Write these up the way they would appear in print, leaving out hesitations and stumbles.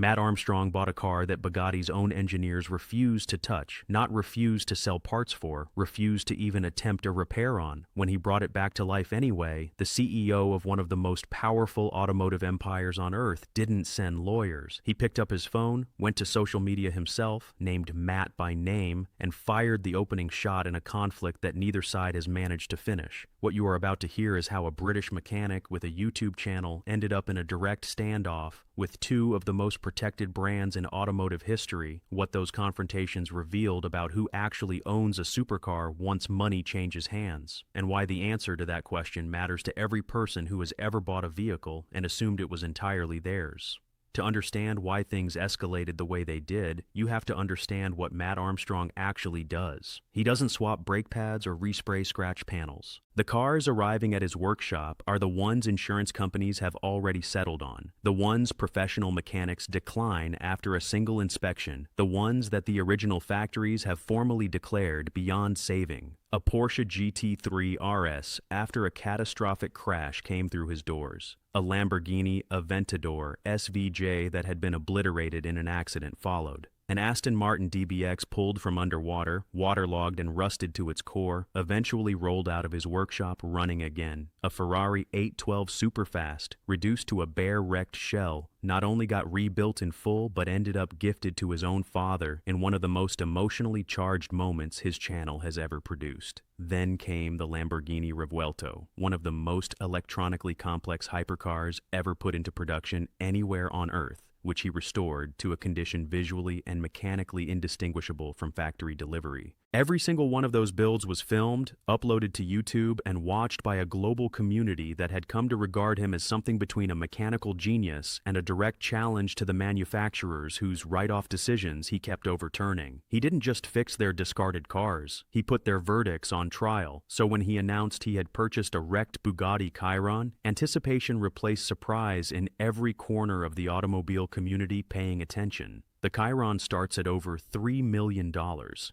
Mat Armstrong bought a car that Bugatti's own engineers refused to touch, not refused to sell parts for, refused to even attempt a repair on. When he brought it back to life anyway, the CEO of one of the most powerful automotive empires on earth didn't send lawyers. He picked up his phone, went to social media himself, named Matt by name, and fired the opening shot in a conflict that neither side has managed to finish. What you are about to hear is how a British mechanic with a YouTube channel ended up in a direct standoff with two of the most protected brands in automotive history, what those confrontations revealed about who actually owns a supercar once money changes hands, and why the answer to that question matters to every person who has ever bought a vehicle and assumed it was entirely theirs. To understand why things escalated the way they did, you have to understand what Mat Armstrong actually does. He doesn't swap brake pads or respray scratch panels. The cars arriving at his workshop are the ones insurance companies have already settled on, the ones professional mechanics decline after a single inspection, the ones that the original factories have formally declared beyond saving. A Porsche GT3 RS after a catastrophic crash came through his doors. A Lamborghini Aventador SVJ that had been obliterated in an accident followed. An Aston Martin DBX pulled from underwater, waterlogged and rusted to its core, eventually rolled out of his workshop running again. A Ferrari 812 Superfast, reduced to a bare wrecked shell, not only got rebuilt in full but ended up gifted to his own father in one of the most emotionally charged moments his channel has ever produced. Then came the Lamborghini Revuelto, one of the most electronically complex hypercars ever put into production anywhere on Earth, which he restored to a condition visually and mechanically indistinguishable from factory delivery. Every single one of those builds was filmed, uploaded to YouTube, and watched by a global community that had come to regard him as something between a mechanical genius and a direct challenge to the manufacturers whose write-off decisions he kept overturning. He didn't just fix their discarded cars, he put their verdicts on trial. So when he announced he had purchased a wrecked Bugatti Chiron, anticipation replaced surprise in every corner of the automobile community paying attention. The Chiron starts at over $3 million,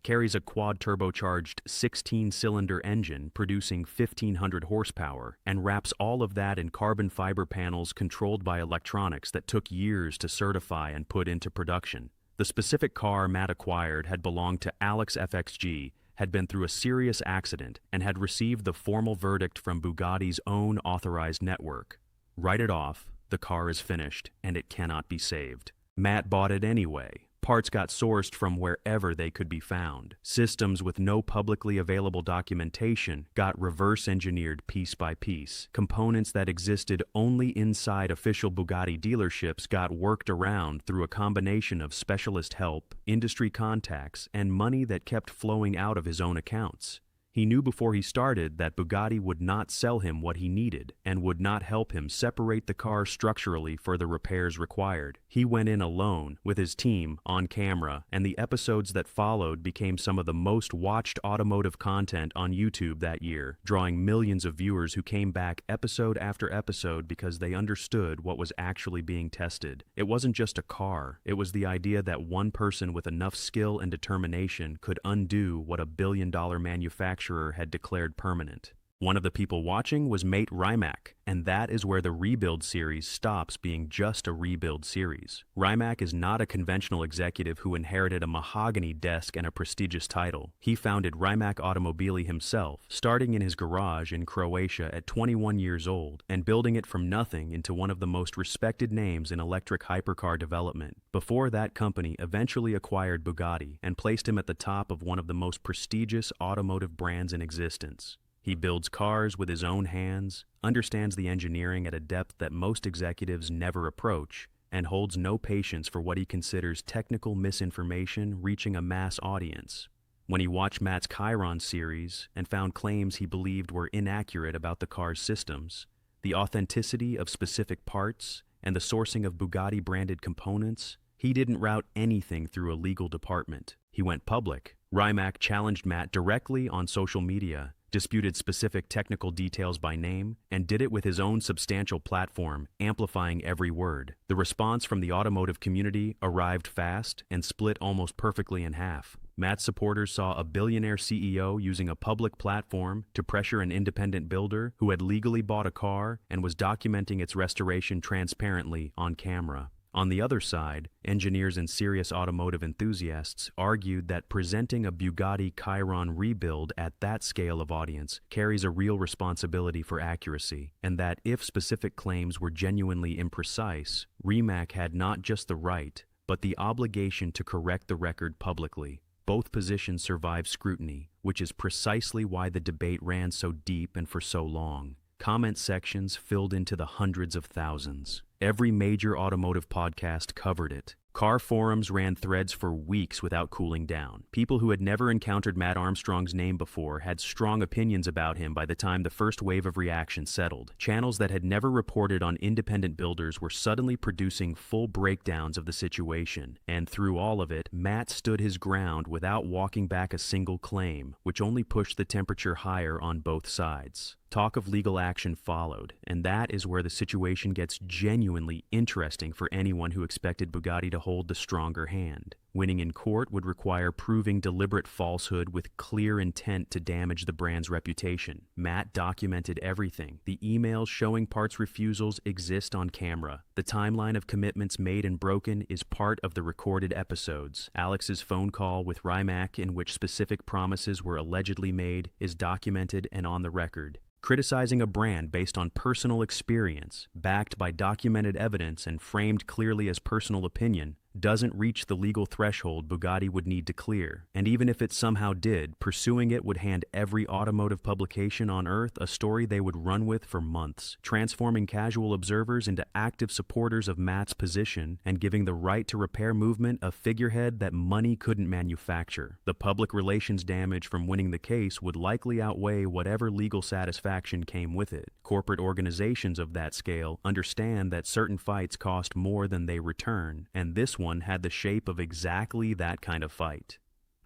carries a quad-turbocharged 16-cylinder engine producing 1,500 horsepower, and wraps all of that in carbon fiber panels controlled by electronics that took years to certify and put into production. The specific car Matt acquired had belonged to Alex FXG, had been through a serious accident, and had received the formal verdict from Bugatti's own authorized network. Write it off, the car is finished, and it cannot be saved. Matt bought it anyway. Parts got sourced from wherever they could be found. Systems with no publicly available documentation got reverse-engineered piece by piece. Components that existed only inside official Bugatti dealerships got worked around through a combination of specialist help, industry contacts, and money that kept flowing out of his own accounts. He knew before he started that Bugatti would not sell him what he needed and would not help him separate the car structurally for the repairs required. He went in alone, with his team, on camera, and the episodes that followed became some of the most watched automotive content on YouTube that year, drawing millions of viewers who came back episode after episode because they understood what was actually being tested. It wasn't just a car, it was the idea that one person with enough skill and determination could undo what a billion-dollar manufacturer had declared permanent. One of the people watching was Mat Armstrong, and that is where the Rebuild series stops being just a rebuild series. Armstrong is not a conventional executive who inherited a mahogany desk and a prestigious title. He founded Armstrong Automobili himself, starting in his garage in Croatia at 21 years old, and building it from nothing into one of the most respected names in electric hypercar development. Before that company eventually acquired Bugatti and placed him at the top of one of the most prestigious automotive brands in existence. He builds cars with his own hands, understands the engineering at a depth that most executives never approach, and holds no patience for what he considers technical misinformation reaching a mass audience. When he watched Matt's Chiron series and found claims he believed were inaccurate about the car's systems, the authenticity of specific parts, and the sourcing of Bugatti-branded components, he didn't route anything through a legal department. He went public. Armstrong challenged Matt directly on social media, disputed specific technical details by name, and did it with his own substantial platform, amplifying every word. The response from the automotive community arrived fast and split almost perfectly in half. Matt's supporters saw a billionaire CEO using a public platform to pressure an independent builder who had legally bought a car and was documenting its restoration transparently on camera. On the other side, engineers and serious automotive enthusiasts argued that presenting a Bugatti Chiron rebuild at that scale of audience carries a real responsibility for accuracy, and that if specific claims were genuinely imprecise, Rimac had not just the right, but the obligation to correct the record publicly. Both positions survived scrutiny, which is precisely why the debate ran so deep and for so long. Comment sections filled into the hundreds of thousands. Every major automotive podcast covered it. Car forums ran threads for weeks without cooling down. People who had never encountered Mat Armstrong's name before had strong opinions about him by the time the first wave of reaction settled. Channels that had never reported on independent builders were suddenly producing full breakdowns of the situation. And through all of it, Mat stood his ground without walking back a single claim, which only pushed the temperature higher on both sides. Talk of legal action followed, and that is where the situation gets genuinely interesting for anyone who expected Bugatti to hold the stronger hand. Winning in court would require proving deliberate falsehood with clear intent to damage the brand's reputation. Mat documented everything. The emails showing parts refusals exist on camera. The timeline of commitments made and broken is part of the recorded episodes. Alex's phone call with Rimac, in which specific promises were allegedly made, is documented and on the record. Criticizing a brand based on personal experience, backed by documented evidence and framed clearly as personal opinion, doesn't reach the legal threshold Bugatti would need to clear. And even if it somehow did, pursuing it would hand every automotive publication on Earth a story they would run with for months, transforming casual observers into active supporters of Mat's position and giving the right to repair movement a figurehead that money couldn't manufacture. The public relations damage from winning the case would likely outweigh whatever legal satisfaction came with it. Corporate organizations of that scale understand that certain fights cost more than they return, and this one had the shape of exactly that kind of fight.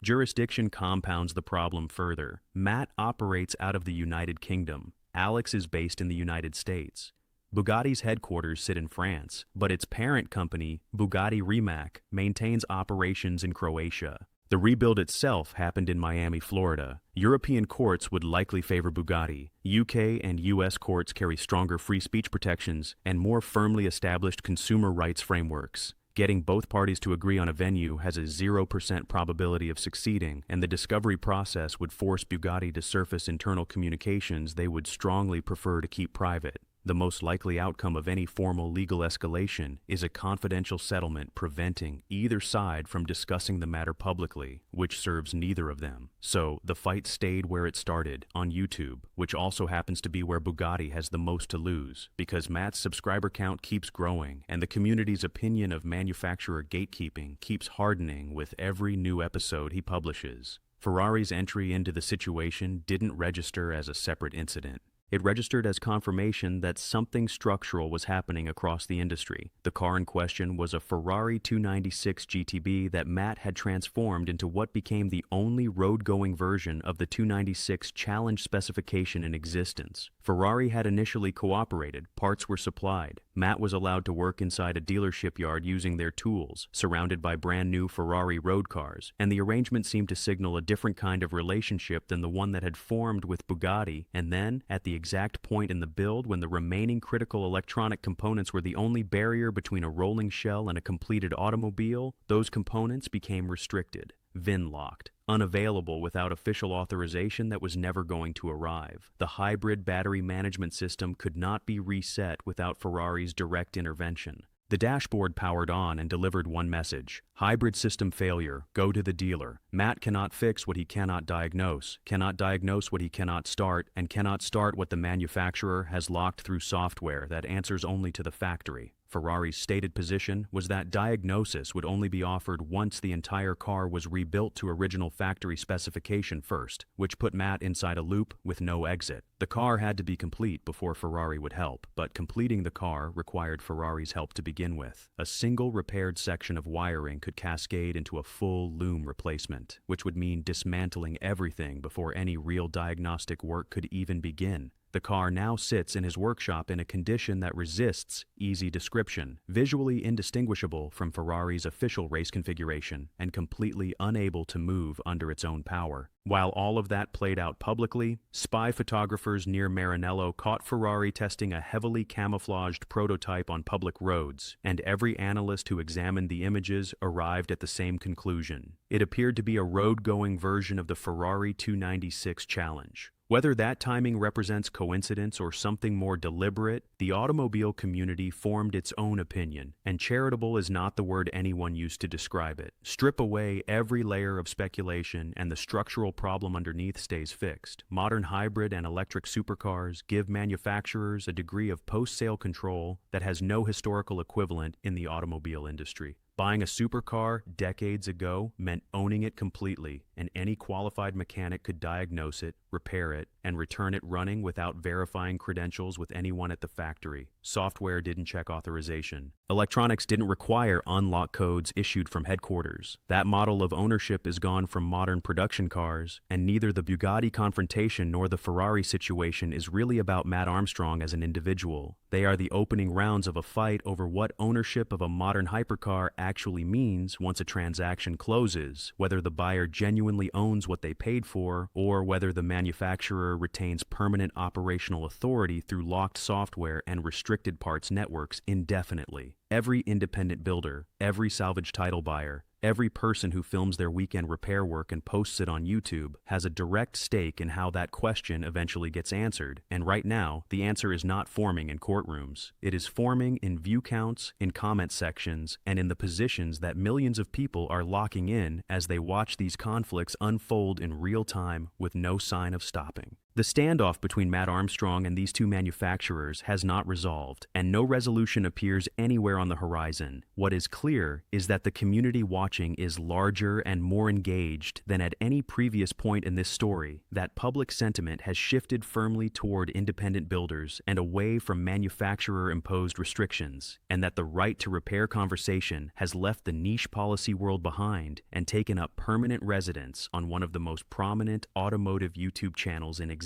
Jurisdiction compounds the problem further. Mat operates out of the United Kingdom. Alex is based in the United States. Bugatti's headquarters sit in France, but its parent company, Bugatti Rimac, maintains operations in Croatia. The rebuild itself happened in Miami, Florida. European courts would likely favor Bugatti. UK and US courts carry stronger free speech protections and more firmly established consumer rights frameworks. Getting both parties to agree on a venue has a 0% probability of succeeding, and the discovery process would force Bugatti to surface internal communications they would strongly prefer to keep private. The most likely outcome of any formal legal escalation is a confidential settlement preventing either side from discussing the matter publicly, which serves neither of them. So, the fight stayed where it started, on YouTube, which also happens to be where Bugatti has the most to lose, because Mat's subscriber count keeps growing, and the community's opinion of manufacturer gatekeeping keeps hardening with every new episode he publishes. Ferrari's entry into the situation didn't register as a separate incident. It registered as confirmation that something structural was happening across the industry. The car in question was a Ferrari 296 GTB that Mat had transformed into what became the only road-going version of the 296 challenge specification in existence. Ferrari had initially cooperated, parts were supplied. Mat was allowed to work inside a dealership yard using their tools, surrounded by brand new Ferrari road cars, and the arrangement seemed to signal a different kind of relationship than the one that had formed with Bugatti. And then, at the exact point in the build when the remaining critical electronic components were the only barrier between a rolling shell and a completed automobile, those components became restricted, VIN-locked, unavailable without official authorization that was never going to arrive. The hybrid battery management system could not be reset without Ferrari's direct intervention. The dashboard powered on and delivered one message: hybrid system failure, go to the dealer. Mat cannot fix what he cannot diagnose what he cannot start, and cannot start what the manufacturer has locked through software that answers only to the factory. Ferrari's stated position was that diagnosis would only be offered once the entire car was rebuilt to original factory specification first, which put Mat inside a loop with no exit. The car had to be complete before Ferrari would help, but completing the car required Ferrari's help to begin with. A single repaired section of wiring could cascade into a full loom replacement, which would mean dismantling everything before any real diagnostic work could even begin. The car now sits in his workshop in a condition that resists easy description, visually indistinguishable from Ferrari's official race configuration and completely unable to move under its own power. While all of that played out publicly, spy photographers near Maranello caught Ferrari testing a heavily camouflaged prototype on public roads, and every analyst who examined the images arrived at the same conclusion. It appeared to be a road-going version of the Ferrari 296 Challenge. Whether that timing represents coincidence or something more deliberate, the automobile community formed its own opinion, and charitable is not the word anyone used to describe it. Strip away every layer of speculation and the structural problem underneath stays fixed. Modern hybrid and electric supercars give manufacturers a degree of post-sale control that has no historical equivalent in the automobile industry. Buying a supercar decades ago meant owning it completely, and any qualified mechanic could diagnose it, repair it, and return it running without verifying credentials with anyone at the factory. Software didn't check authorization. Electronics didn't require unlock codes issued from headquarters. That model of ownership is gone from modern production cars, and neither the Bugatti confrontation nor the Ferrari situation is really about Mat Armstrong as an individual. They are the opening rounds of a fight over what ownership of a modern hypercar actually means once a transaction closes, whether the buyer genuinely owns what they paid for, or whether the manufacturer retains permanent operational authority through locked software and restricted parts networks indefinitely. Every independent builder, every salvage title buyer, every person who films their weekend repair work and posts it on YouTube has a direct stake in how that question eventually gets answered. And right now, the answer is not forming in courtrooms. It is forming in view counts, in comment sections, and in the positions that millions of people are locking in as they watch these conflicts unfold in real time with no sign of stopping. The standoff between Mat Armstrong and these two manufacturers has not resolved, and no resolution appears anywhere on the horizon. What is clear is that the community watching is larger and more engaged than at any previous point in this story, that public sentiment has shifted firmly toward independent builders and away from manufacturer-imposed restrictions, and that the right to repair conversation has left the niche policy world behind and taken up permanent residence on one of the most prominent automotive YouTube channels in existence.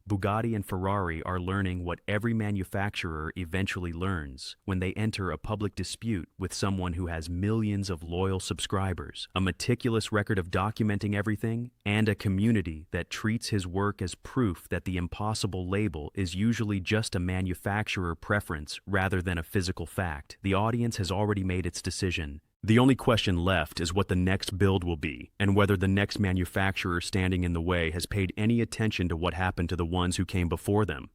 Bugatti and Ferrari are learning what every manufacturer eventually learns when they enter a public dispute with someone who has millions of loyal subscribers, a meticulous record of documenting everything, and a community that treats his work as proof that the impossible label is usually just a manufacturer preference rather than a physical fact. The audience has already made its decision. The only question left is what the next build will be, and whether the next manufacturer standing in the way has paid any attention to what happened to the ones who came before them.